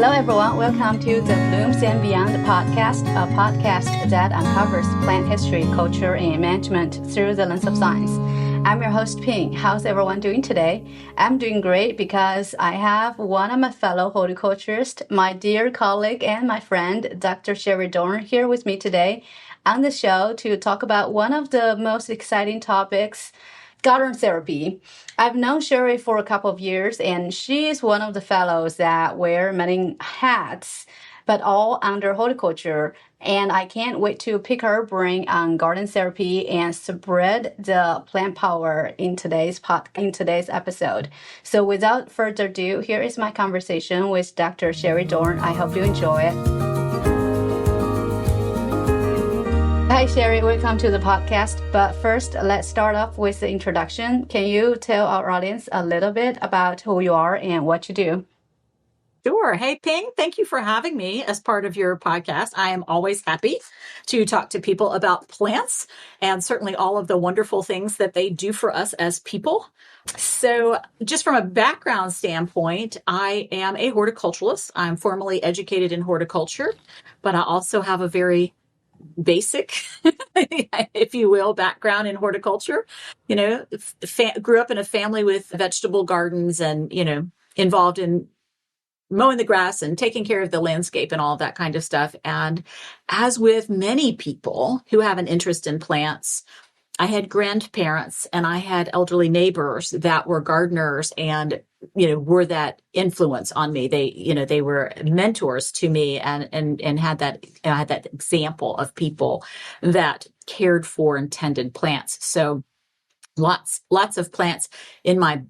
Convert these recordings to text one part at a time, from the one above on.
Hello, everyone. Welcome to the Blooms and Beyond podcast, a podcast that uncovers plant history, culture, and management through the lens of science. I'm your host, Ping. How's everyone doing today? I'm doing great because I have one of my fellow horticulturists, my dear colleague and my friend, Dr. Sheri Dorn, here with me today on the show to talk about one of the most exciting topics, garden therapy. I've known Sheri for a couple of years, and she is one of the fellows that wear many hats, but all under horticulture. And I can't wait to pick her brain on garden therapy and spread the plant power in today's episode. So without further ado, here is my conversation with Dr. Sheri Dorn. I hope you enjoy it. Hi, Sheri. Welcome to the podcast. But first, let's start off with the introduction. Can you tell our audience a little bit about who you are and what you do? Sure. Hey, Ping, thank you for having me as part of your podcast. I am always happy to talk to people about plants and certainly all of the wonderful things that they do for us as people. So just from a background standpoint, I am a horticulturalist. I'm formally educated in horticulture, but I also have a very basic, if you will, background in horticulture. You know, grew up in a family with vegetable gardens and, involved in mowing the grass and taking care of the landscape and all of that kind of stuff. And as with many people who have an interest in plants, I had grandparents and I had elderly neighbors that were gardeners and, were that influence on me. They were mentors to me and had that example of people that cared for and tended plants. So lots of plants in my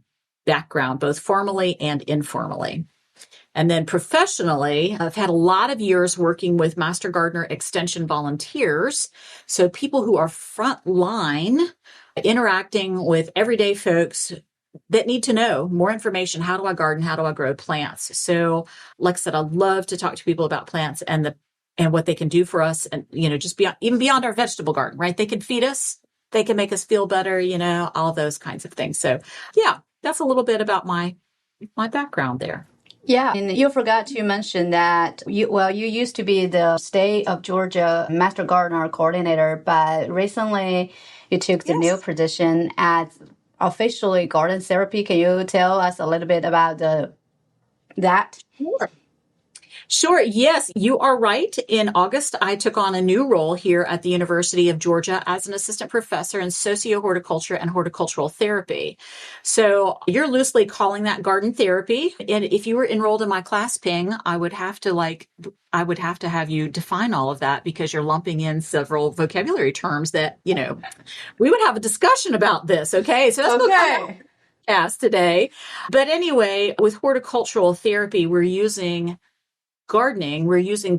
background, both formally and informally. And then professionally, I've had a lot of years working with Master Gardener Extension volunteers. So people who are frontline, interacting with everyday folks that need to know more information. How do I garden? How do I grow plants? So like I said, I love to talk to people about plants and what they can do for us. And, just beyond our vegetable garden, right? They can feed us. They can make us feel better, all those kinds of things. So yeah, that's a little bit about my background there. Yeah, and you forgot to mention that you used to be the state of Georgia Master Gardener Coordinator, but recently you took the new position as officially garden therapy. Can you tell us a little bit about that? Sure. Yes, you are right. In August, I took on a new role here at the University of Georgia as an assistant professor in socio-horticulture and horticultural therapy. So you're loosely calling that garden therapy. And if you were enrolled in my class, Ping, I would have to have you define all of that because you're lumping in several vocabulary terms that, we would have a discussion about this. Okay. So that's okay. As today. But anyway, with horticultural therapy, we're using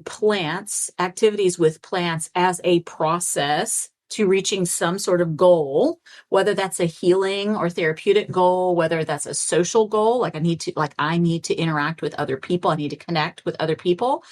plants, activities with plants as a process to reaching some sort of goal, whether that's a healing or therapeutic goal, whether that's a social goal, like I need to interact with other people. I need to connect with other people.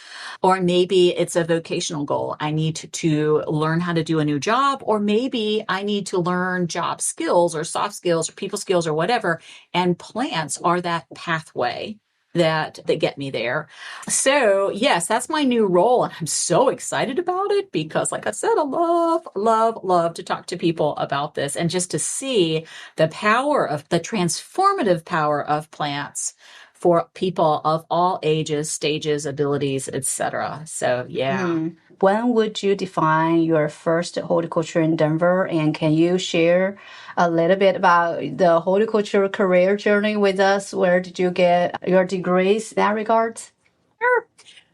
Or maybe it's a vocational goal. I need to learn how to do a new job, or maybe I need to learn job skills or soft skills or people skills or whatever. And plants are that pathway that get me there. So yes, that's my new role. And I'm so excited about it because like I said, I love to talk to people about this and just to see the transformative power of plants for people of all ages, stages, abilities, etc. So yeah. When would you define your first horticulture in Denver? And can you share a little bit about the horticulture career journey with us? Where did you get your degrees in that regard?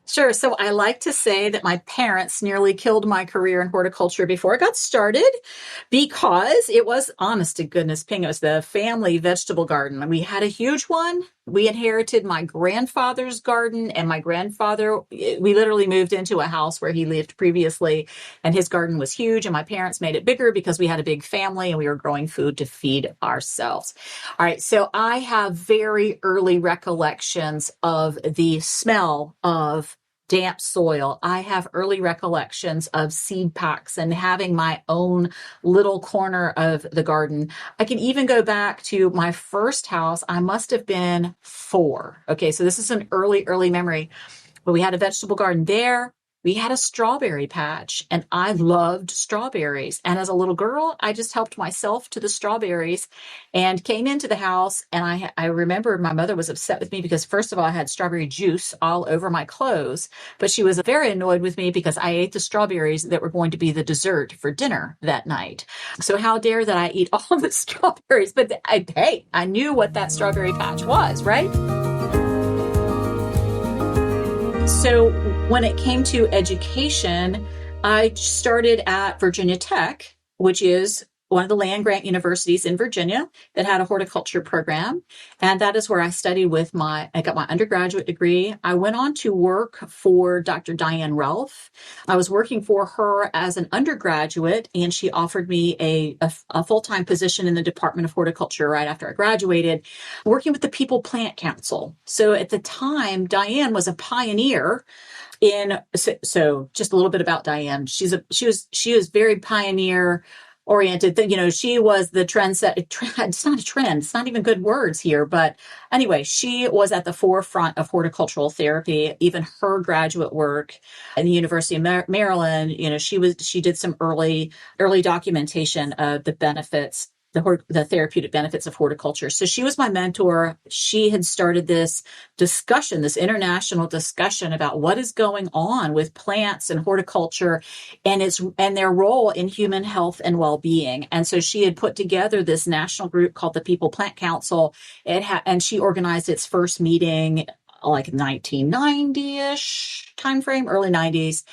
Sure. So I like to say that my parents nearly killed my career in horticulture before I got started because it was, honest to goodness, Ping, it was the family vegetable garden. We had a huge one. We inherited my grandfather's garden, and my grandfather, we literally moved into a house where he lived previously, and his garden was huge, and my parents made it bigger because we had a big family and we were growing food to feed ourselves. All right. So I have very early recollections of the smell of damp soil. I have early recollections of seed packs and having my own little corner of the garden. I can even go back to my first house. I must have been 4. Okay, so this is an early memory. But we had a vegetable garden there. We had a strawberry patch, and I loved strawberries. And as a little girl, I just helped myself to the strawberries and came into the house. And I remember my mother was upset with me because, first of all, I had strawberry juice all over my clothes. But she was very annoyed with me because I ate the strawberries that were going to be the dessert for dinner that night. So how dare that I eat all of the strawberries? But hey, I knew what that strawberry patch was, right? So when it came to education, I started at Virginia Tech, which is one of the land-grant universities in Virginia that had a horticulture program. And that is where I studied I got my undergraduate degree. I went on to work for Dr. Diane Relf. I was working for her as an undergraduate, and she offered me a full-time position in the Department of Horticulture right after I graduated, working with the People Plant Council. So at the time, Diane was a pioneer so just a little bit about Diane. She was very pioneer oriented. She was the trend. It's not a trend. It's not even good words here. But anyway, she was at the forefront of horticultural therapy. Even her graduate work in the University of Maryland, she did some early documentation of the benefits, the therapeutic benefits of horticulture. So she was my mentor. She had started this discussion, this international discussion about what is going on with plants and horticulture and their role in human health and well-being. And so she had put together this national group called the People Plant Council. And she organized its first meeting like 1990-ish timeframe, early 90s.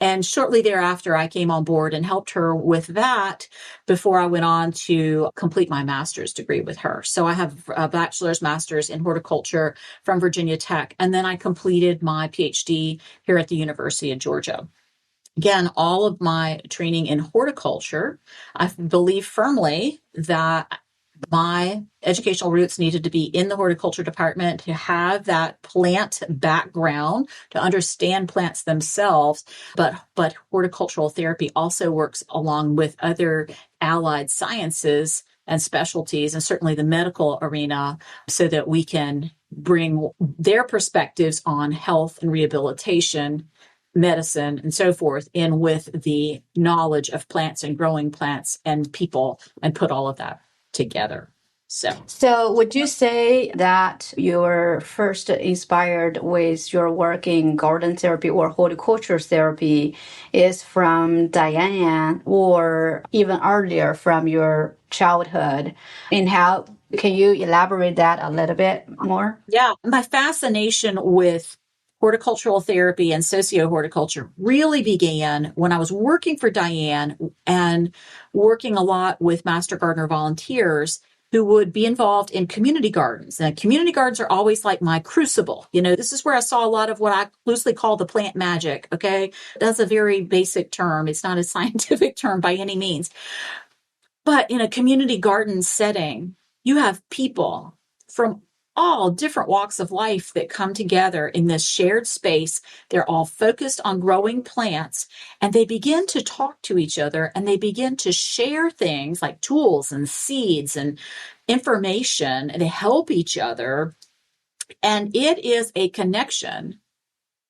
And shortly thereafter, I came on board and helped her with that before I went on to complete my master's degree with her. So I have a bachelor's, master's in horticulture from Virginia Tech. And then I completed my PhD here at the University of Georgia. Again, all of my training in horticulture, I believe firmly that my educational roots needed to be in the horticulture department, to have that plant background, to understand plants themselves. But horticultural therapy also works along with other allied sciences and specialties, and certainly the medical arena, so that we can bring their perspectives on health and rehabilitation, medicine, and so forth in with the knowledge of plants and growing plants and people, and put all of that together. So would you say that you were first inspired with your work in garden therapy or horticulture therapy is from Diane, or even earlier from your childhood? And how can you elaborate that a little bit more? Yeah, my fascination with horticultural therapy and socio-horticulture really began when I was working for Diane and working a lot with Master Gardener volunteers who would be involved in community gardens. And community gardens are always like my crucible. This is where I saw a lot of what I loosely call the plant magic. Okay. That's a very basic term. It's not a scientific term by any means. But in a community garden setting, you have people from all different walks of life that come together in this shared space. They're all focused on growing plants, and they begin to talk to each other, and they begin to share things like tools and seeds and information, and they help each other. And it is a connection.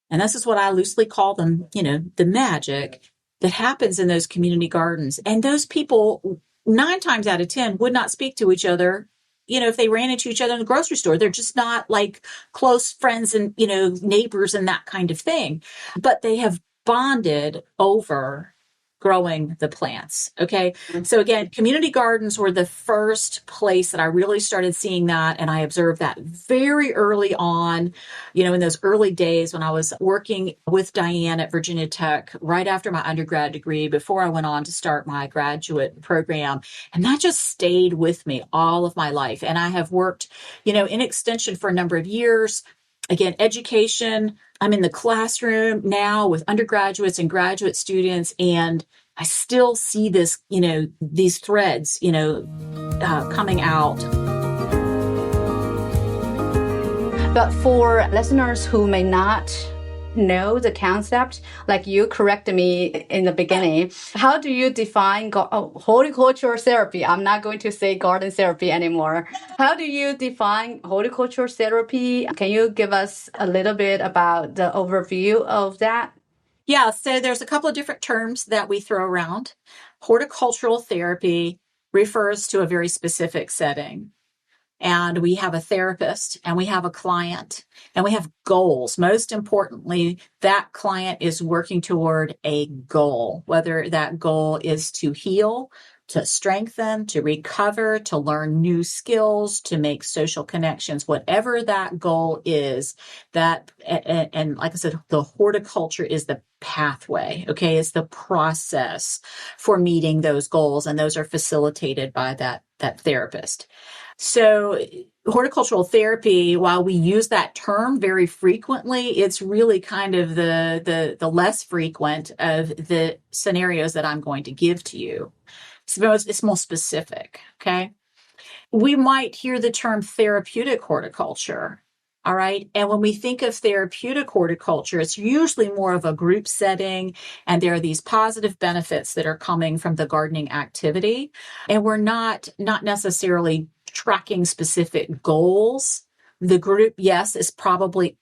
And this is what I loosely call them, the magic that happens in those community gardens. And those people, 9 times out of 10, would not speak to each other. If they ran into each other in the grocery store, they're just not like close friends and, neighbors and that kind of thing. But they have bonded over growing the plants. Okay. Mm-hmm. So again, community gardens were the first place that I really started seeing that. And I observed that very early on, in those early days when I was working with Diane at Virginia Tech, right after my undergrad degree, before I went on to start my graduate program. And that just stayed with me all of my life. And I have worked, in extension for a number of years. Again, education. I'm in the classroom now with undergraduates and graduate students, and I still see this, these threads, coming out. But for listeners who may not know the concept, like you corrected me in the beginning, how do you define horticultural therapy? I'm not going to say garden therapy anymore. How do you define horticultural therapy? Can you give us a little bit about the overview of that? Yeah, so there's a couple of different terms that we throw around. Horticultural therapy refers to a very specific setting. And we have a therapist and we have a client and we have goals. Most importantly, that client is working toward a goal, whether that goal is to heal, to strengthen, to recover, to learn new skills, to make social connections, whatever that goal is, that, and like I said, the horticulture is the pathway, okay? It's the process for meeting those goals, and those are facilitated by that therapist. So horticultural therapy, while we use that term very frequently, it's really kind of the less frequent of the scenarios that I'm going to give to you. So it's more specific, okay? We might hear the term therapeutic horticulture. All right. And when we think of therapeutic horticulture, it's usually more of a group setting. And there are these positive benefits that are coming from the gardening activity. And we're not necessarily tracking specific goals. The group, yes, is probably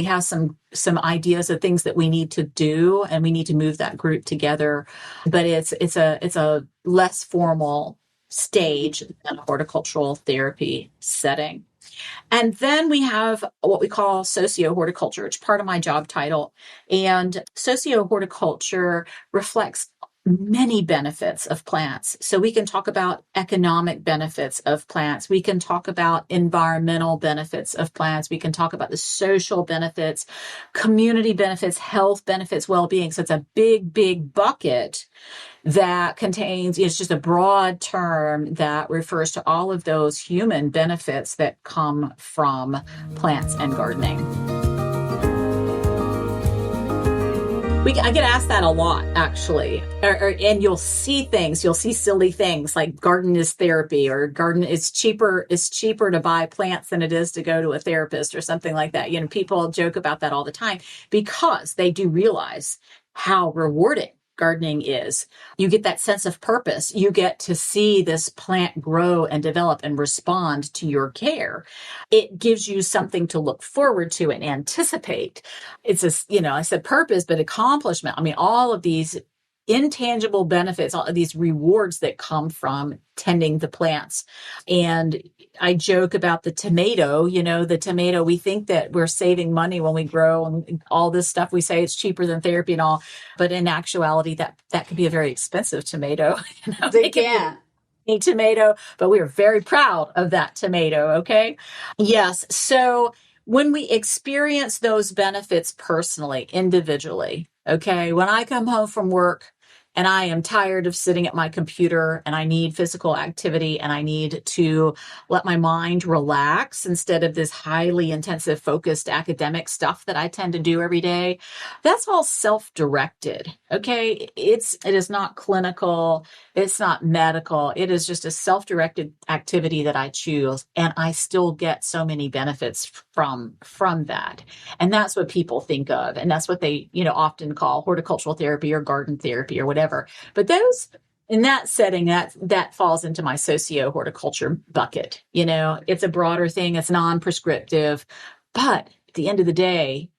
has some ideas of things that we need to do, and we need to move that group together. But it's a less formal stage than a horticultural therapy setting. And then we have what we call socio-horticulture. It's part of my job title. And socio-horticulture reflects many benefits of plants. So we can talk about economic benefits of plants. We can talk about environmental benefits of plants. We can talk about the social benefits, community benefits, health benefits, well-being. So it's a big, big bucket that contains, it's just a broad term that refers to all of those human benefits that come from plants and gardening. I get asked that a lot, actually. And you'll see silly things like garden is therapy, or garden is cheaper to buy plants than it is to go to a therapist, or something like that. People joke about that all the time because they do realize how rewarding gardening is. You get that sense of purpose. You get to see this plant grow and develop and respond to your care. It gives you something to look forward to and anticipate. It's I said purpose, but accomplishment. I mean, all of these intangible benefits, all of these rewards that come from tending the plants. And I joke about the tomato, we think that we're saving money when we grow and all this stuff. We say it's cheaper than therapy and all, but in actuality, that could be a very expensive tomato. They can. A tomato, but we are very proud of that tomato. Okay. Yes. So when we experience those benefits personally, individually, okay, when I come home from work and I am tired of sitting at my computer and I need physical activity and I need to let my mind relax instead of this highly intensive, focused academic stuff that I tend to do every day, that's all self-directed. Okay. It is not clinical. It's not medical. It is just a self-directed activity that I choose. And I still get so many benefits from that. And that's what people think of. And that's what they, often call horticultural therapy or garden therapy or whatever. But those, in that setting, that falls into my socio-horticulture bucket. It's a broader thing. It's non-prescriptive. But at the end of the day,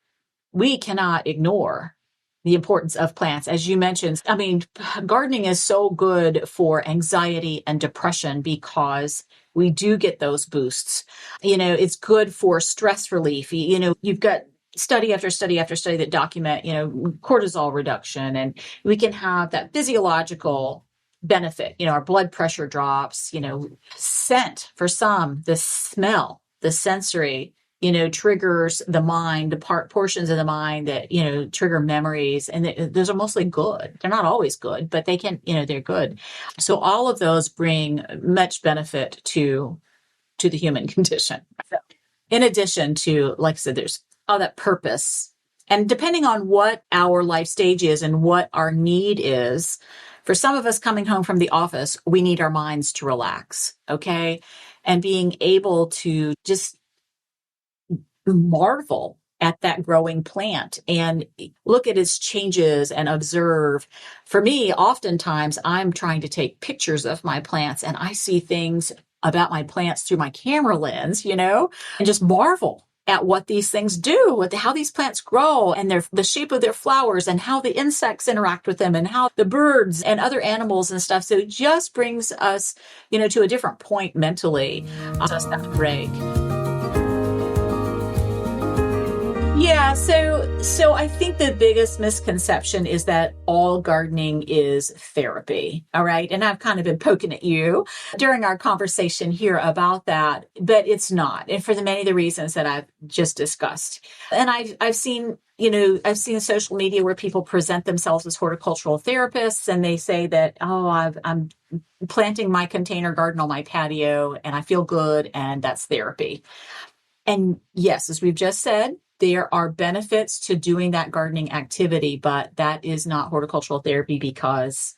we cannot ignore the importance of plants. As you mentioned, I mean, gardening is so good for anxiety and depression because we do get those boosts. It's good for stress relief. You've got study after study after study that document, cortisol reduction, and we can have that physiological benefit. Our blood pressure drops, scent for some, the smell, the sensory, triggers the mind, the portions of the mind that, trigger memories. And those are mostly good. They're not always good, but they can, they're good. So all of those bring much benefit to the human condition. So, in addition to, like I said, there's all that purpose. And depending on what our life stage is and what our need is, for some of us coming home from the office, we need our minds to relax. Okay. And being able to just marvel at that growing plant and look at its changes and observe. For me, oftentimes I'm trying to take pictures of my plants and I see things about my plants through my camera lens, and just marvel at what these things do, how these plants grow and the shape of their flowers and how the insects interact with them and how the birds and other animals and stuff. So it just brings us, to a different point mentally. Just that break. Yeah, so I think the biggest misconception is that all gardening is therapy, all right? And I've kind of been poking at you during our conversation here about that, but it's not. And for the many of the reasons that I've just discussed. And I've seen social media where people present themselves as horticultural therapists and they say that, I'm planting my container garden on my patio and I feel good and that's therapy. And yes, as we've just said, there are benefits to doing that gardening activity, but that is not horticultural therapy because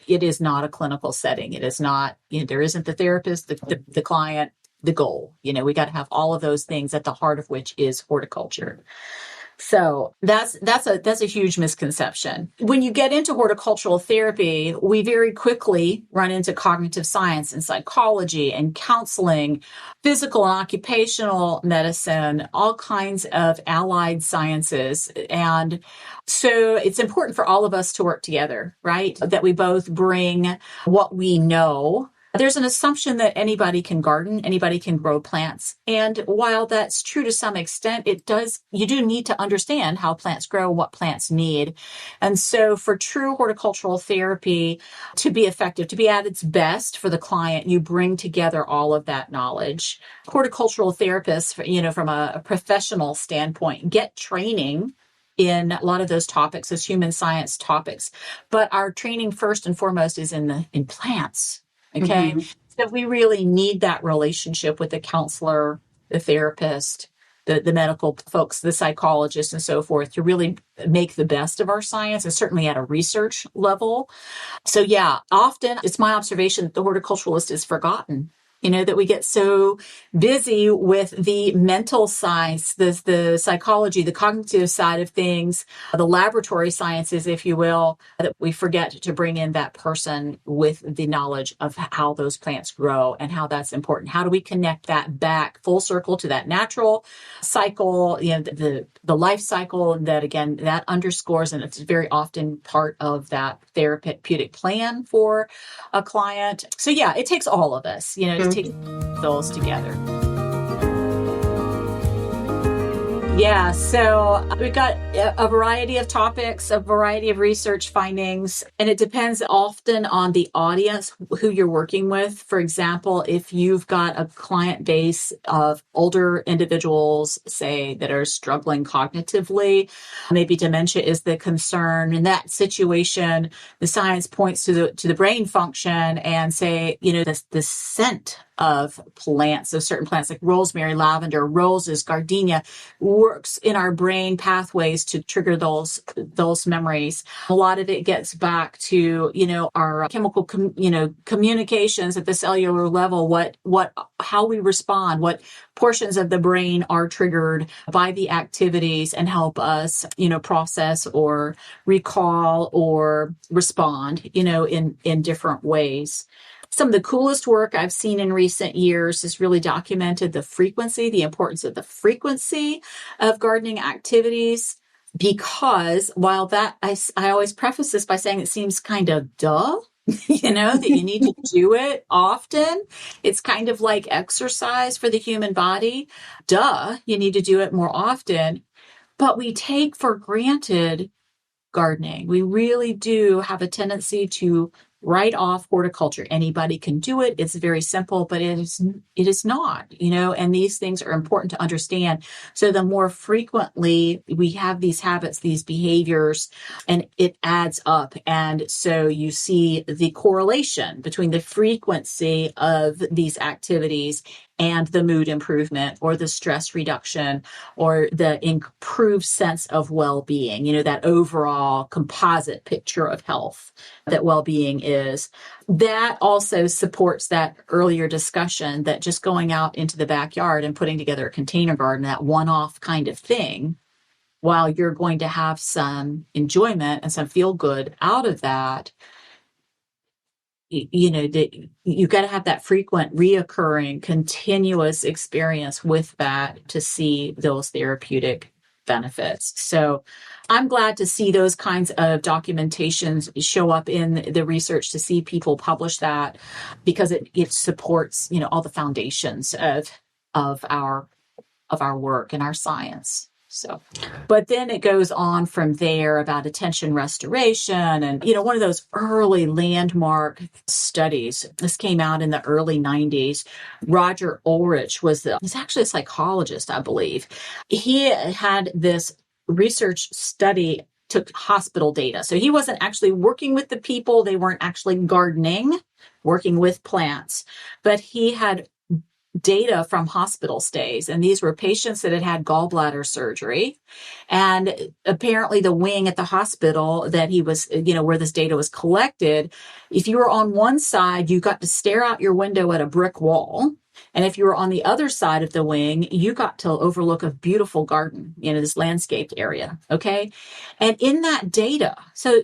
it is not a clinical setting. It is not, there isn't the therapist, the client, the goal. We got to have all of those things at the heart of which is horticulture. So that's a huge misconception. When you get into horticultural therapy, we very quickly run into cognitive science and psychology and counseling, physical and occupational medicine, all kinds of allied sciences. And so it's important for all of us to work together, right? That we both bring what we know. There's an assumption that anybody can garden, anybody can grow plants. And while that's true to some extent, you do need to understand how plants grow, what plants need. And so for true horticultural therapy to be effective, to be at its best for the client, you bring together all of that knowledge. Horticultural therapists, from a professional standpoint, get training in a lot of those topics, those human science topics. But our training first and foremost is in plants. Okay. Mm-hmm. So we really need that relationship with the counselor, the therapist, the medical folks, the psychologists and so forth to really make the best of our science and certainly at a research level. So yeah, often it's my observation that the horticulturalist is forgotten. That we get so busy with the mental science, the psychology, the cognitive side of things, the laboratory sciences, if you will, that we forget to bring in that person with the knowledge of how those plants grow and how that's important. How do we connect that back full circle to that natural cycle, the life cycle that, again, that underscores, and it's very often part of that therapeutic plan for a client. So yeah, it takes all of us, to take those together. Yeah, so we've got a variety of topics, a variety of research findings, and it depends often on the audience who you're working with. For example, if you've got a client base of older individuals, say, that are struggling cognitively, maybe dementia is the concern. In that situation, the science points to the brain function and say, the scent of plants, of certain plants like rosemary, lavender, roses, gardenia, works in our brain pathways to trigger those memories. A lot of it gets back to, our chemical, communications at the cellular level, how we respond, what portions of the brain are triggered by the activities and help us, process or recall or respond, in different ways. Some of the coolest work I've seen in recent years has really documented the importance of the frequency of gardening activities, because while that, I always preface this by saying it seems kind of duh, that you need to do it often. It's kind of like exercise for the human body. Duh, you need to do it more often. But we take for granted gardening. We really do have a tendency to write off horticulture. Anybody can do it. It's very simple, but it is not, and these things are important to understand. So the more frequently we have these habits, these behaviors, and it adds up. And so you see the correlation between the frequency of these activities and the mood improvement or the stress reduction or the improved sense of well-being, that overall composite picture of health that well-being is. That also supports that earlier discussion that just going out into the backyard and putting together a container garden, that one-off kind of thing, while you're going to have some enjoyment and some feel good out of that, that you got to have that frequent, reoccurring, continuous experience with that to see those therapeutic benefits. So I'm glad to see those kinds of documentations show up in the research, to see people publish that, because it supports, all the foundations of our work and our science. So, but then it goes on from there about attention restoration. And, one of those early landmark studies, this came out in the early 90s. Roger Ulrich he's actually a psychologist, I believe. He had this research study, took hospital data. So he wasn't actually working with the people. They weren't actually gardening, working with plants, but he had data from hospital stays. And these were patients that had gallbladder surgery. And apparently the wing at the hospital that he was, where this data was collected, if you were on one side, you got to stare out your window at a brick wall. And if you were on the other side of the wing, you got to overlook a beautiful garden, this landscaped area. Okay. And in that data, so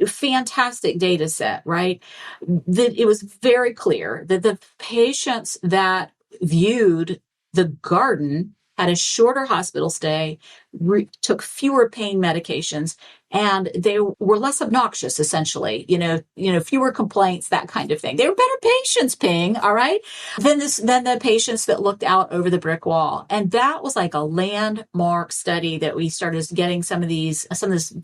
fantastic data set, right? That it was very clear that the patients that viewed the garden had a shorter hospital stay, took fewer pain medications, and they were less obnoxious, essentially, fewer complaints, that kind of thing. They were better patients, Ping, all right, than the patients that looked out over the brick wall. And that was like a landmark study that we started getting some of this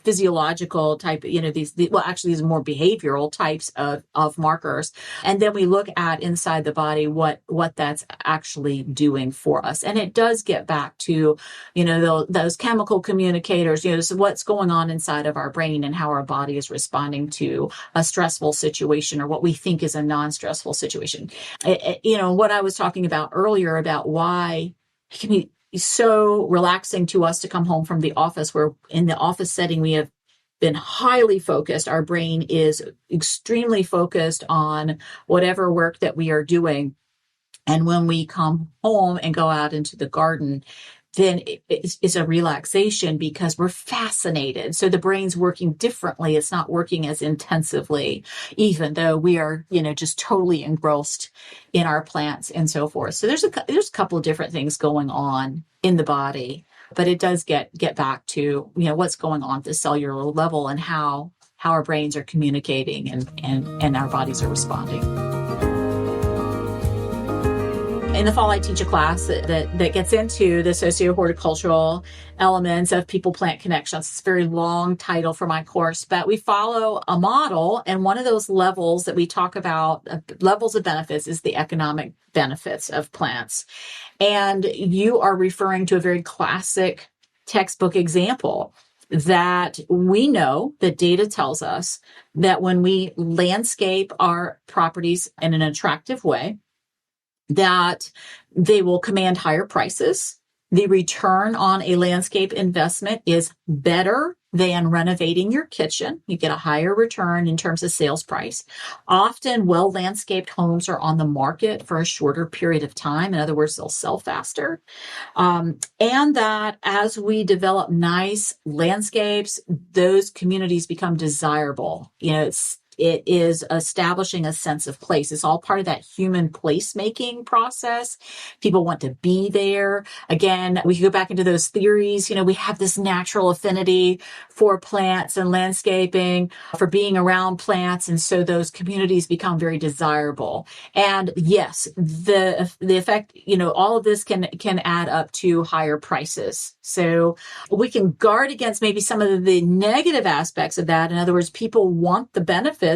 physiological type, these are more behavioral types of markers. And then we look at inside the body what that's actually doing for us. And it does get back to, those chemical communicators, so what's going on inside of our brain and how our body is responding to a stressful situation or what we think is a non-stressful situation. What I was talking about earlier about why it can be so relaxing to us to come home from the office, where in the office setting we have been highly focused. Our brain is extremely focused on whatever work that we are doing. And when we come home and go out into the garden, then it's a relaxation because we're fascinated. So the brain's working differently. It's not working as intensively, even though we are, just totally engrossed in our plants and so forth. So there's a couple of different things going on in the body, but it does get back to, what's going on at the cellular level and how our brains are communicating and our bodies are responding. In the fall, I teach a class that gets into the socio-horticultural elements of people-plant connections. It's a very long title for my course, but we follow a model, and one of those levels that we talk about, levels of benefits, is the economic benefits of plants. And you are referring to a very classic textbook example that we know that data tells us that when we landscape our properties in an attractive way, that they will command higher prices. The return on a landscape investment is better than renovating your kitchen. You get a higher return in terms of sales price. Often well-landscaped homes are on the market for a shorter period of time. In other words, they'll sell faster. And that as we develop nice landscapes, those communities become desirable. It is establishing a sense of place. It's all part of that human placemaking process. People want to be there. Again, we can go back into those theories. We have this natural affinity for plants and landscaping, for being around plants. And so those communities become very desirable. And yes, the effect, all of this can add up to higher prices. So we can guard against maybe some of the negative aspects of that. In other words, people want the benefits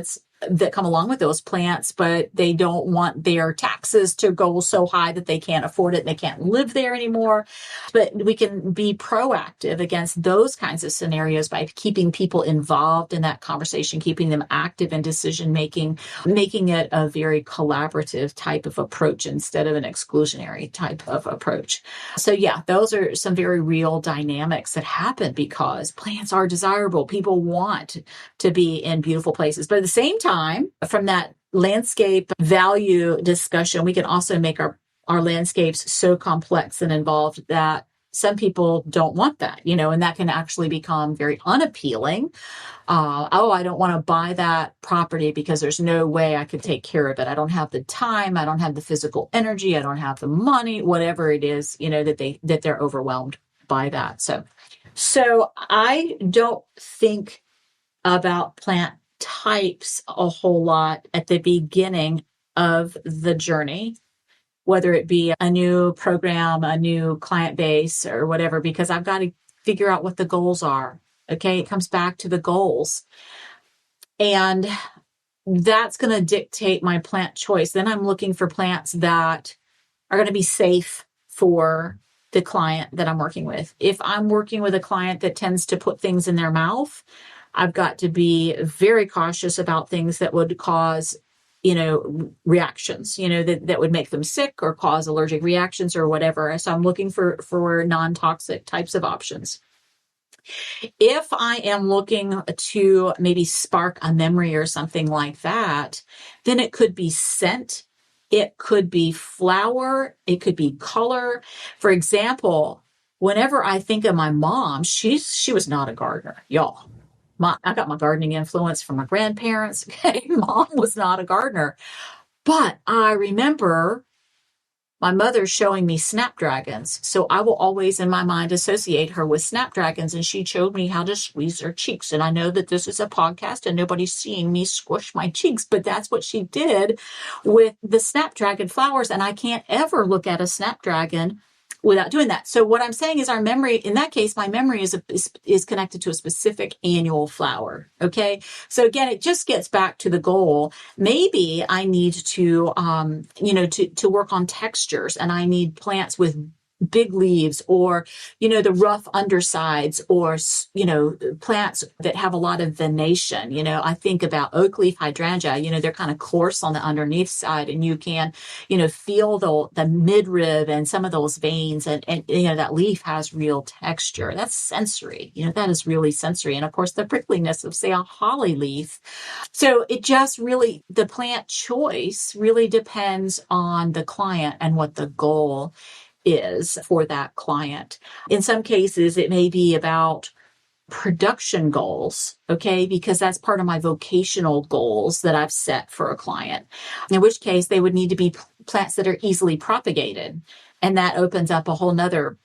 that come along with those plants, but they don't want their taxes to go so high that they can't afford it and they can't live there anymore. But we can be proactive against those kinds of scenarios by keeping people involved in that conversation, keeping them active in decision making, making it a very collaborative type of approach instead of an exclusionary type of approach. So yeah, those are some very real dynamics that happen because plants are desirable. People want to be in beautiful places. But at the same time, from that landscape value discussion, we can also make our landscapes so complex and involved that some people don't want that, and that can actually become very unappealing. I don't want to buy that property because there's no way I could take care of it. I don't have the time. I don't have the physical energy. I don't have the money, whatever it is, that they're overwhelmed by that. So I don't think about plant types a whole lot at the beginning of the journey, whether it be a new program, a new client base, or whatever, because I've got to figure out what the goals are. Okay, it comes back to the goals. And that's going to dictate my plant choice. Then I'm looking for plants that are going to be safe for the client that I'm working with. If I'm working with a client that tends to put things in their mouth, I've got to be very cautious about things that would cause, reactions, that would make them sick or cause allergic reactions or whatever. So I'm looking for non-toxic types of options. If I am looking to maybe spark a memory or something like that, then it could be scent. It could be flower. It could be color. For example, whenever I think of my mom, she was not a gardener, y'all. I got my gardening influence from my grandparents. Okay, Mom was not a gardener, but I remember my mother showing me snapdragons. So I will always in my mind associate her with snapdragons. And she showed me how to squeeze her cheeks. And I know that this is a podcast and nobody's seeing me squish my cheeks, but that's what she did with the snapdragon flowers. And I can't ever look at a snapdragon without doing that. So what I'm saying is our memory, in that case, my memory is connected to a specific annual flower. Okay. So again, it just gets back to the goal. Maybe I need to, to work on textures, and I need plants with big leaves, or, the rough undersides, or, plants that have a lot of venation. I think about oak leaf hydrangea, they're kind of coarse on the underneath side, and you can, feel the midrib and some of those veins, and that leaf has real texture. That's sensory. That is really sensory. And of course, the prickliness of, say, a holly leaf. So it just really, the plant choice really depends on the client and what the goal is for that client. In some cases, it may be about production goals, okay, because that's part of my vocational goals that I've set for a client, in which case they would need to be plants that are easily propagated. And that opens up a whole nother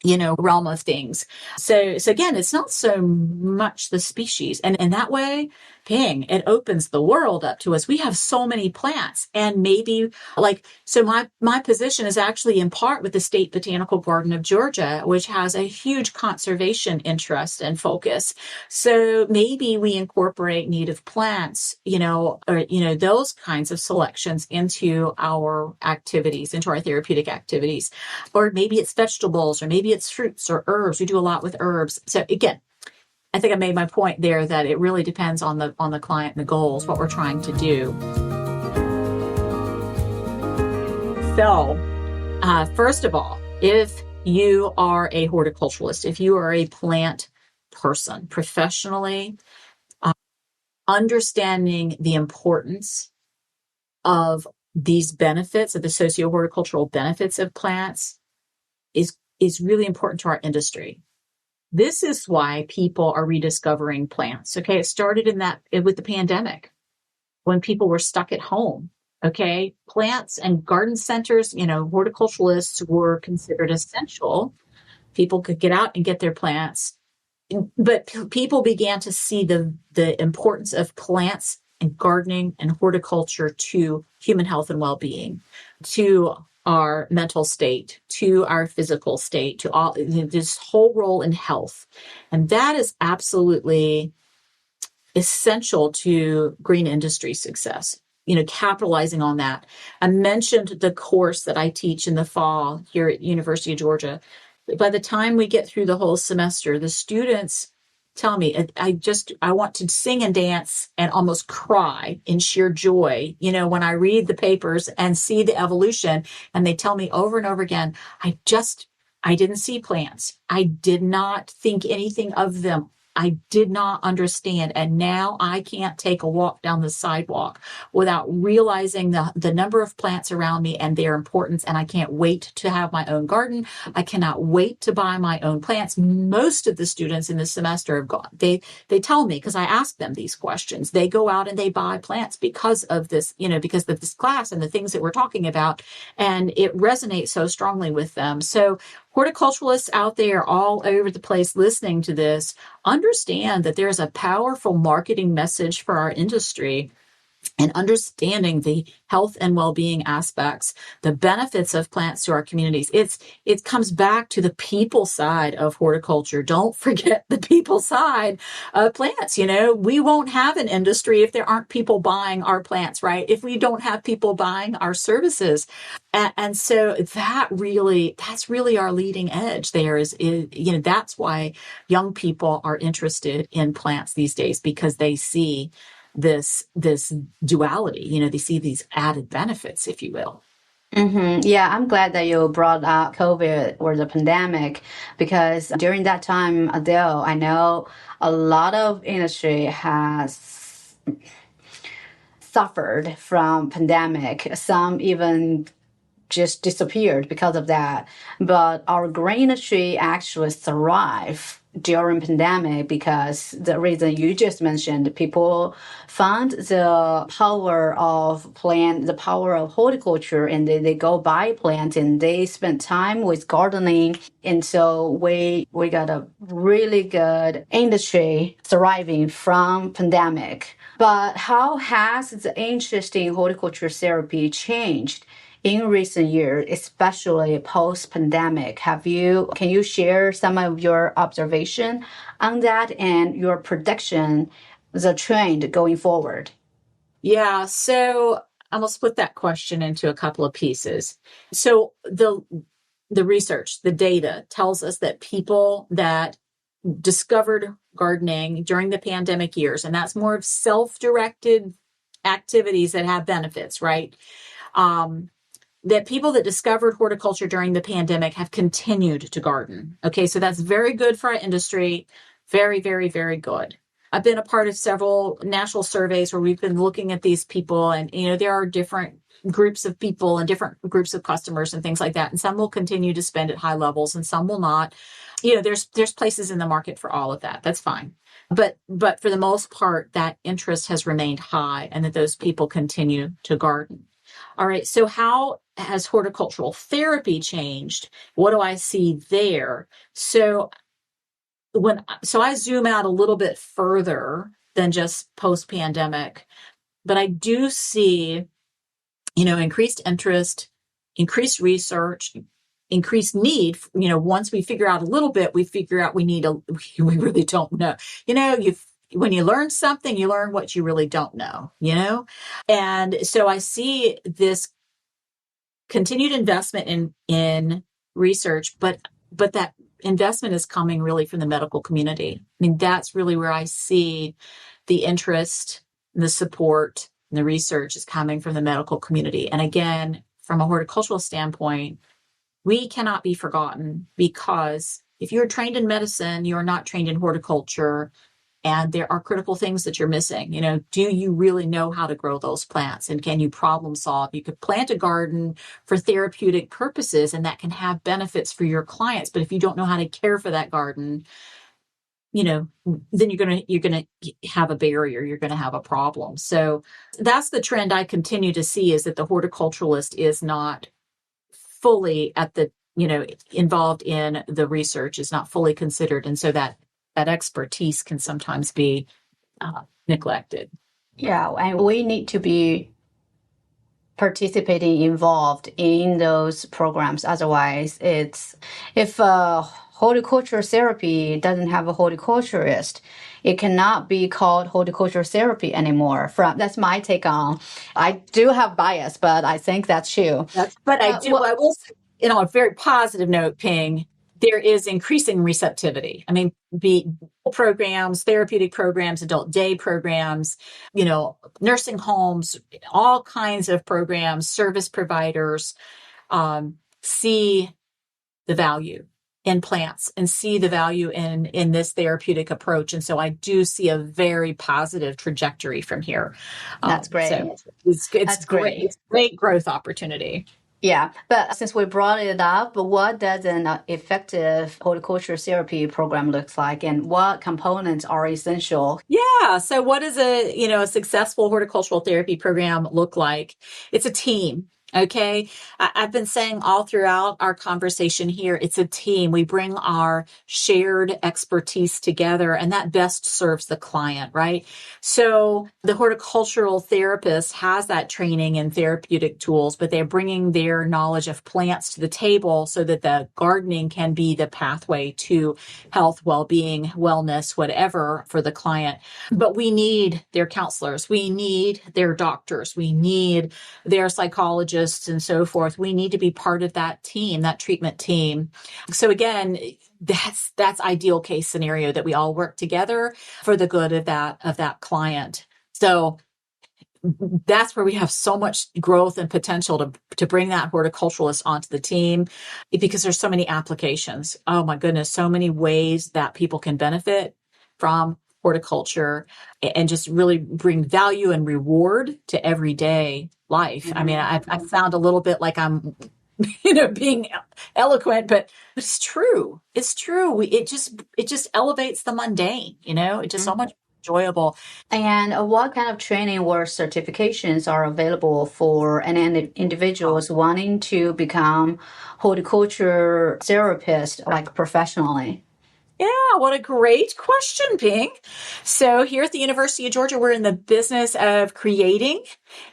realm of things. So again, it's not so much the species. And in that way, it opens the world up to us. We have so many plants, and maybe so my position is actually in part with the State Botanical Garden of Georgia, which has a huge conservation interest and focus. So maybe we incorporate native plants, or those kinds of selections into our activities, into our therapeutic activities. Or maybe it's vegetables, or maybe it's fruits or herbs. We do a lot with herbs. So again, I think I made my point there that it really depends on the client and the goals, what we're trying to do. So, first of all, if you are a horticulturalist, if you are a plant person professionally, understanding the importance of these benefits, of the socio-horticultural benefits of plants, is really important to our industry. This is why people are rediscovering plants. Okay, it started with the pandemic, when people were stuck at home. Okay, plants and garden centers, horticulturalists were considered essential. People could get out and get their plants, but people began to see the importance of plants and gardening and horticulture to human health and well-being, to our mental state, to our physical state, to all this whole role in health. And that is absolutely essential to green industry success, capitalizing on that. I mentioned the course that I teach in the fall here at University of Georgia. By the time we get through the whole semester, the students tell me, I want to sing and dance and almost cry in sheer joy, when I read the papers and see the evolution. And they tell me over and over again, I didn't see plants. I did not think anything of them. I did not understand. And now I can't take a walk down the sidewalk without realizing the number of plants around me and their importance. And I can't wait to have my own garden. I cannot wait to buy my own plants. Most of the students in this semester have gone. They tell me, because I ask them these questions, they go out and they buy plants because of this, because of this class and the things that we're talking about. And it resonates so strongly with them. So horticulturalists out there all over the place listening to this, understand that there's a powerful marketing message for our industry, and understanding the health and well-being aspects, the benefits of plants to our communities. It comes back to the people side of horticulture. Don't forget the people side of plants. We won't have an industry if there aren't people buying our plants, right? If we don't have people buying our services. And so that's really our leading edge there is, that's why young people are interested in plants these days, because they see this duality, they see these added benefits, if you will. Mm-hmm. Yeah, I'm glad that you brought up COVID or the pandemic, because during that time, Adele, I know a lot of industry has suffered from pandemic. Some even just disappeared because of that. But our green industry actually thrived during pandemic because the reason you just mentioned, people found the power of plant, the power of horticulture, and they go buy plants and they spend time with gardening. And so we got a really good industry thriving from pandemic. But how has the interest in horticulture therapy changed in recent years, especially post-pandemic? Can you share some of your observation on that and your prediction, the trend going forward? Yeah, so I'm gonna split that question into a couple of pieces. So the research, the data tells us that people that discovered gardening during the pandemic years, and that's more of self-directed activities that have benefits, right? That people that discovered horticulture during the pandemic have continued to garden. Okay, so that's very good for our industry. Very, very, very good. I've been a part of several national surveys where we've been looking at these people, and there are different groups of people and different groups of customers and things like that. And some will continue to spend at high levels and some will not. There's places in the market for all of that. That's fine. But for the most part, that interest has remained high and that those people continue to garden. All right. So how has horticultural therapy changed? What do I see there? So I zoom out a little bit further than just post-pandemic, but I do see, increased interest, increased research, increased need. Once we figure out a little bit, we figure out we really don't know. When you learn something, you learn what you really don't know, And so I see this continued investment in research, but that investment is coming really from the medical community. I mean, that's really where I see the interest, the support, and the research is coming from the medical community. And again, from a horticultural standpoint, we cannot be forgotten, because if you're trained in medicine, you're not trained in horticulture. And there are critical things that you're missing. Do you really know how to grow those plants? And can you problem solve? You could plant a garden for therapeutic purposes, and that can have benefits for your clients. But if you don't know how to care for that garden, then you're gonna have a barrier. You're gonna have a problem. So that's the trend I continue to see, is that the horticulturalist is not fully involved in the research, is not fully considered. And so that expertise can sometimes be neglected. Yeah, and we need to be participating, involved in those programs. Otherwise, if horticultural therapy doesn't have a horticulturist, it cannot be called horticultural therapy anymore. That's my take on. I do have bias, but I think that's true. But I will say, on a very positive note, Ping, there is increasing receptivity. I mean, be programs, therapeutic programs, adult day programs, nursing homes, all kinds of programs, service providers, see the value in plants and see the value in this therapeutic approach. And so I do see a very positive trajectory from here. That's great. So it's great. It's great growth opportunity. Yeah, but since we brought it up, what does an effective horticulture therapy program look like, and what components are essential? Yeah. So what does a successful horticultural therapy program look like? It's a team. Okay. I've been saying all throughout our conversation here, it's a team. We bring our shared expertise together, and that best serves the client, right? So the horticultural therapist has that training in therapeutic tools, but they're bringing their knowledge of plants to the table so that the gardening can be the pathway to health, well-being, wellness, whatever for the client. But we need their counselors. We need their doctors. We need their psychologists and so forth. We need to be part of that team, that treatment team. So again, that's ideal case scenario, that we all work together for the good of that client. So that's where we have so much growth and potential to bring that horticulturalist onto the team, because there's so many applications. Oh my goodness, so many ways that people can benefit from horticulture and just really bring value and reward to everyday life. Mm-hmm. I mean, I've found a little bit like I'm, being eloquent, but it's true. It's true. It just elevates the mundane, it's just so much enjoyable. And what kind of training or certifications are available for any individuals wanting to become horticulture therapist, like professionally? Yeah, what a great question, Ping. So here at the University of Georgia, we're in the business of creating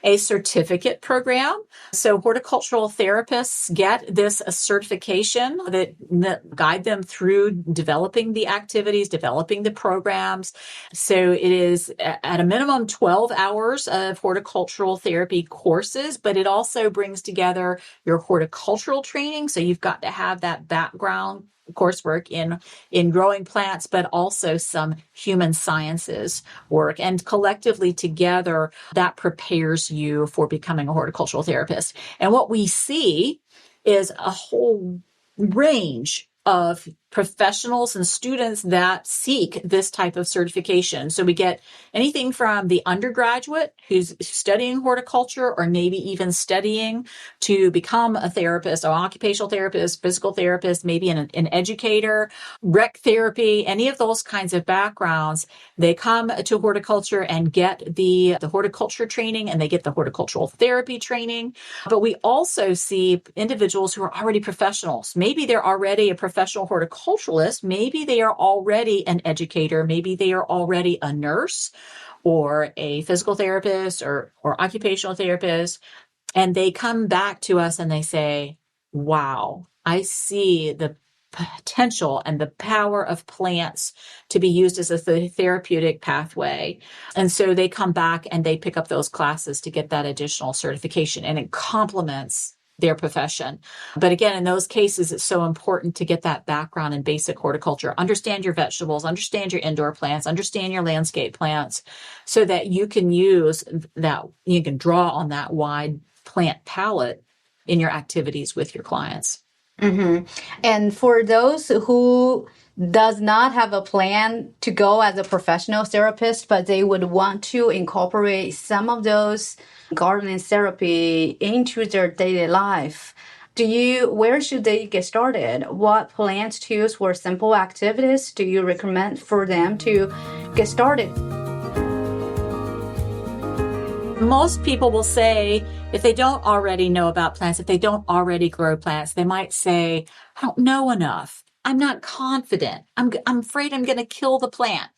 a certificate program. So horticultural therapists get this certification that guide them through developing the activities, developing the programs. So it is at a minimum 12 hours of horticultural therapy courses, but it also brings together your horticultural training. So you've got to have that background coursework in growing plants, but also some human sciences work. And collectively together, that prepares you for becoming a horticultural therapist. And what we see is a whole range of professionals and students that seek this type of certification. So we get anything from the undergraduate who's studying horticulture, or maybe even studying to become a therapist, an occupational therapist, physical therapist, maybe an educator, rec therapy, any of those kinds of backgrounds. They come to horticulture and get the horticulture training, and they get the horticultural therapy training. But we also see individuals who are already professionals. Maybe they're already a professional horticulturalist. Maybe they are already an educator. Maybe they are already a nurse or a physical therapist or occupational therapist. And they come back to us and they say, wow, I see the potential and the power of plants to be used as a therapeutic pathway. And so they come back and they pick up those classes to get that additional certification, and it complements their profession. But again, in those cases, it's so important to get that background in basic horticulture, understand your vegetables, understand your indoor plants, understand your landscape plants, so that you can use that, you can draw on that wide plant palette in your activities with your clients. Mm-hmm. And for those who does not have a plan to go as a professional therapist, but they would want to incorporate some of those gardening therapy into their daily life, where should they get started? What plants, tools, or simple activities do you recommend for them to get started? Most people will say, if they don't already know about plants, if they don't already grow plants, they might say, I don't know enough. I'm not confident. I'm afraid I'm going to kill the plant.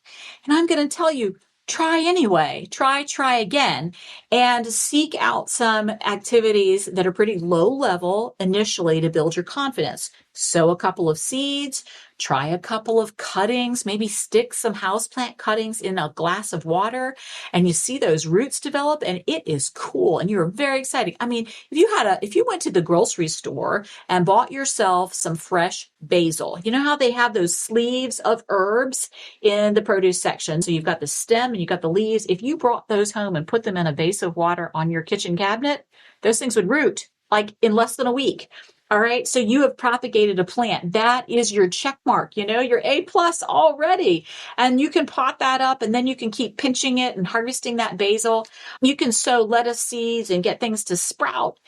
And I'm going to tell you, try anyway. Try again, and seek out some activities that are pretty low level initially to build your confidence. sow a couple of seeds, try a couple of cuttings, maybe stick some houseplant cuttings in a glass of water, and you see those roots develop, and it is cool. And you're very excited. I mean, if you went to the grocery store and bought yourself some fresh basil, you know how they have those sleeves of herbs in the produce section. So you've got the stem and you've got the leaves. If you brought those home and put them in a vase of water on your kitchen cabinet, those things would root like in less than a week. All right. So you have propagated a plant. That is your check mark, your A plus already. And you can pot that up and then you can keep pinching it and harvesting that basil. You can sow lettuce seeds and get things to sprout.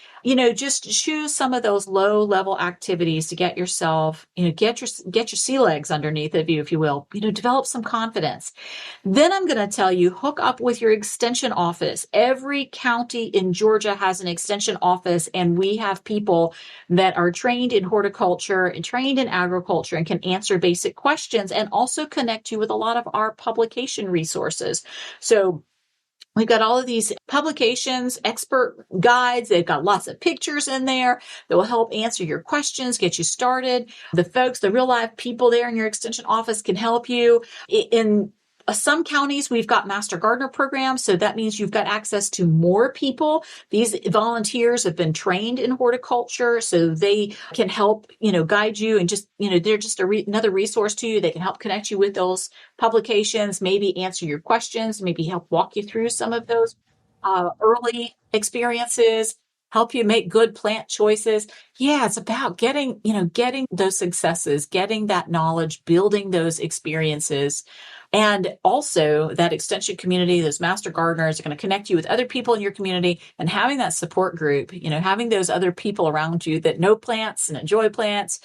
Just choose some of those low level activities to get yourself, get your sea legs underneath of you, if you will, develop some confidence. Then I'm going to tell you, hook up with your extension office. Every county in Georgia has an extension office, and we have people that are trained in horticulture and trained in agriculture and can answer basic questions and also connect you with a lot of our publication resources. So we've got all of these publications, expert guides. They've got lots of pictures in there that will help answer your questions, get you started. The real life people there in your extension office can help you. In some counties, we've got master gardener programs. So that means you've got access to more people. These volunteers have been trained in horticulture, so they can help, guide you and just, they're just another resource to you. They can help connect you with those publications, maybe answer your questions, maybe help walk you through some of those early experiences, help you make good plant choices. Yeah, it's about getting those successes, getting that knowledge, building those experiences. And also that extension community, those master gardeners are going to connect you with other people in your community, and having that support group, having those other people around you that know plants and enjoy plants.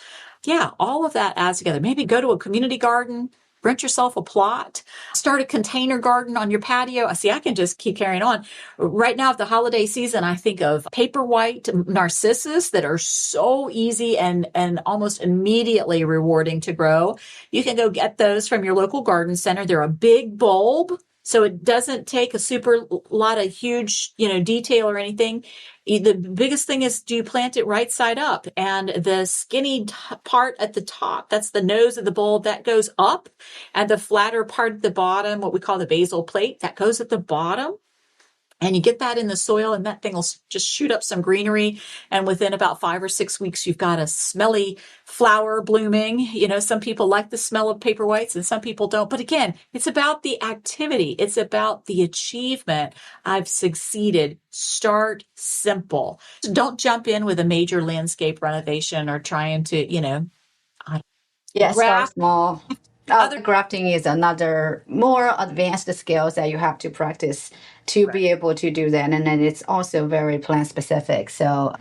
Yeah, all of that adds together. Maybe go to a community garden, rent yourself a plot, start a container garden on your patio. I can just keep carrying on. Right now, at the holiday season, I think of paper white narcissus that are so easy and almost immediately rewarding to grow. You can go get those from your local garden center. They're a big bulb, so it doesn't take a super lot of huge, detail or anything. The biggest thing is, do you plant it right side up? And the skinny part at the top, that's the nose of the bulb, that goes up. And the flatter part at the bottom, what we call the basal plate, that goes at the bottom. And you get that in the soil, and that thing will just shoot up some greenery. And within about 5 or 6 weeks, you've got a smelly flower blooming. Some people like the smell of paper whites and some people don't. But again, it's about the activity. It's about the achievement. I've succeeded. Start simple. Don't jump in with a major landscape renovation or trying to, Start small. Grafting is another more advanced skills that you have to practice to be able to do that. And then it's also very plant specific. So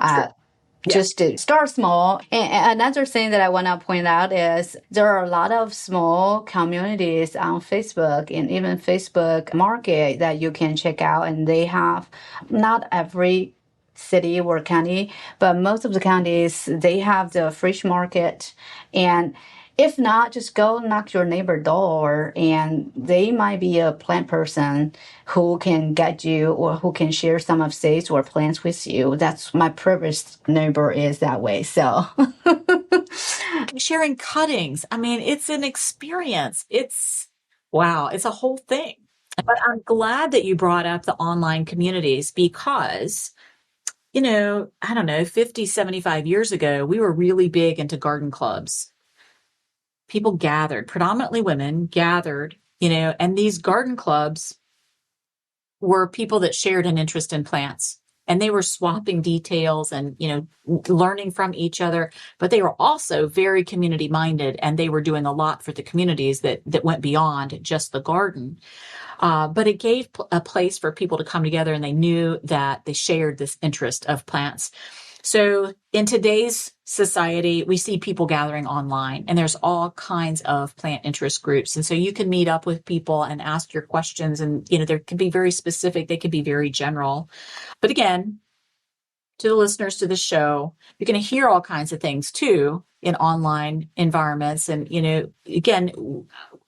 just to start small. And another thing that I want to point out is there are a lot of small communities on Facebook and even Facebook Market that you can check out. And they have not every city or county, but most of the counties, they have the fish market. And if not, just go knock your neighbor door, and they might be a plant person who can guide you or who can share some of seeds or plants with you. That's my previous neighbor is that way. So sharing cuttings. It's an experience. It's a whole thing. But I'm glad that you brought up the online communities because, 50, 75 years ago, we were really big into garden clubs. People gathered, predominantly women gathered, and these garden clubs were people that shared an interest in plants, and they were swapping details and, learning from each other, but they were also very community minded, and they were doing a lot for the communities that went beyond just the garden. But it gave a place for people to come together, and they knew that they shared this interest of plants. So in today's society, we see people gathering online, and there's all kinds of plant interest groups. And so you can meet up with people and ask your questions, and, they can be very specific. They can be very general. But again, to the listeners to the show, you're going to hear all kinds of things too in online environments. And, again,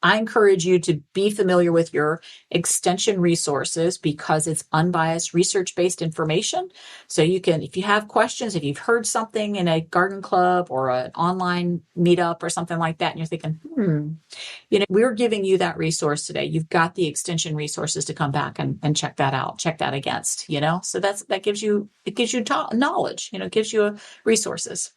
I encourage you to be familiar with your extension resources because it's unbiased research-based information. So you can, if you have questions, if you've heard something in a garden club or an online meetup or something like that, and you're thinking, we're giving you that resource today. You've got the extension resources to come back and check that out, check that against, so that gives you, knowledge, it gives you resources.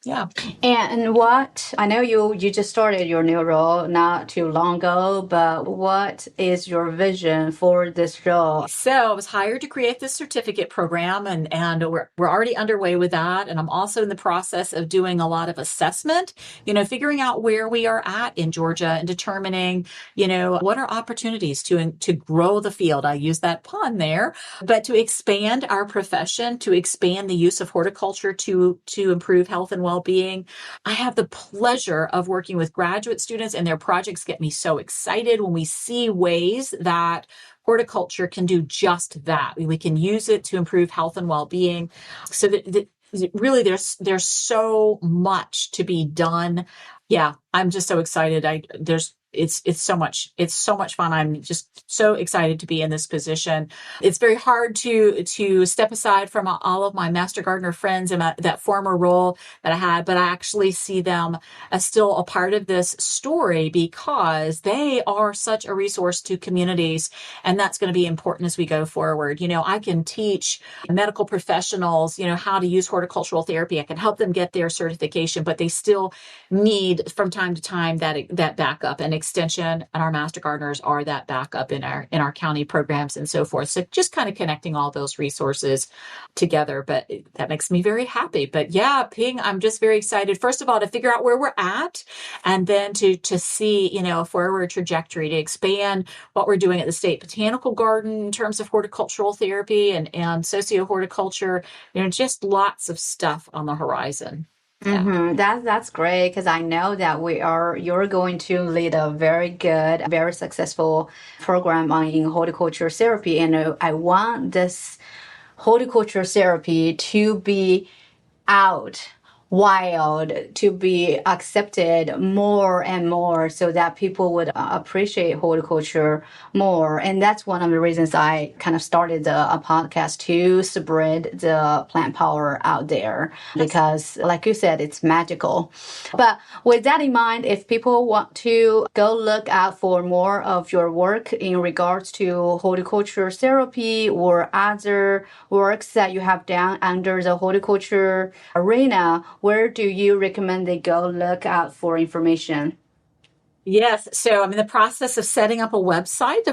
Yeah. And what, I know you just started your new role not too long ago, but what is your vision for this role? So I was hired to create this certificate program, and we're already underway with that. And I'm also in the process of doing a lot of assessment, figuring out where we are at in Georgia and determining, what are opportunities to grow the field. I use that pun there, but to expand our profession, to expand the use of horticulture to improve health and well-being. I have the pleasure of working with graduate students, and their projects get me so excited when we see ways that horticulture can do just that. We can use it to improve health and well-being. So that really there's so much to be done. Yeah, I'm just so excited. It's so much fun. I'm just so excited to be in this position. It's very hard to step aside from all of my master gardener friends and that former role that I had, but I actually see them as still a part of this story because they are such a resource to communities, and that's going to be important as we go forward. I can teach medical professionals, how to use horticultural therapy. I can help them get their certification, but they still need from time to time that backup, and extension and our master gardeners are that backup in our county programs and so forth. So just kind of connecting all those resources together, but that makes me very happy. But yeah, Ping, I'm just very excited. First of all, to figure out where we're at, and then to see, a forward trajectory to expand what we're doing at the State Botanical Garden in terms of horticultural therapy and socio-horticulture, just lots of stuff on the horizon. Yeah. That's great, because I know that you're going to lead a very good, very successful program in horticulture therapy, and I want this horticulture therapy to be out wild, to be accepted more and more, so that people would appreciate horticulture more. And that's one of the reasons I kind of started a podcast, to spread the plant power out there, because like you said, it's magical. But with that in mind, if people want to go look out for more of your work in regards to horticulture therapy or other works that you have done under the horticulture arena, where do you recommend they go look out for information? Yes. So I'm in the process of setting up a website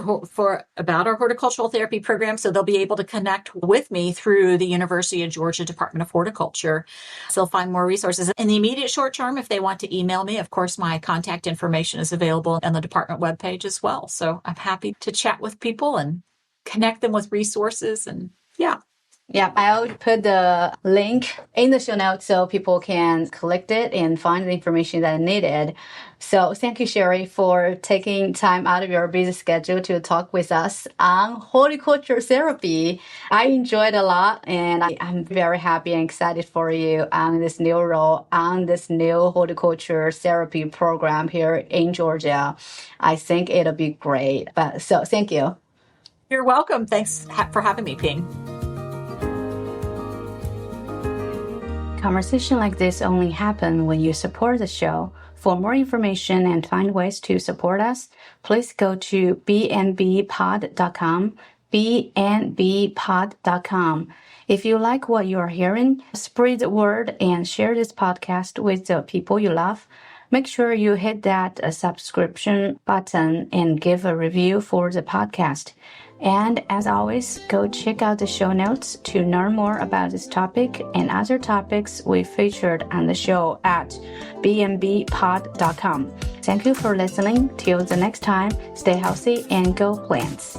about our horticultural therapy program. So they'll be able to connect with me through the University of Georgia Department of Horticulture. So they'll find more resources. In the immediate short term, if they want to email me, of course, my contact information is available on the department webpage as well. So I'm happy to chat with people and connect them with resources. And yeah. Yeah, I'll put the link in the show notes so people can collect it and find the information that is needed. So thank you, Sheri, for taking time out of your busy schedule to talk with us on horticulture therapy. I enjoyed a lot, and I'm very happy and excited for you on this new role, on this new horticulture therapy program here in Georgia. I think it'll be great. So thank you. You're welcome. Thanks for having me, Ping. Conversation like this only happen when you support the show. For more information and find ways to support us, please go to bnbpod.com, bnbpod.com. If you like what you are hearing, spread the word and share this podcast with the people you love. Make sure you hit that subscription button and give a review for the podcast. And as always, go check out the show notes to learn more about this topic and other topics we featured on the show at bnbpod.com. Thank you for listening. Till the next time, stay healthy and go plants.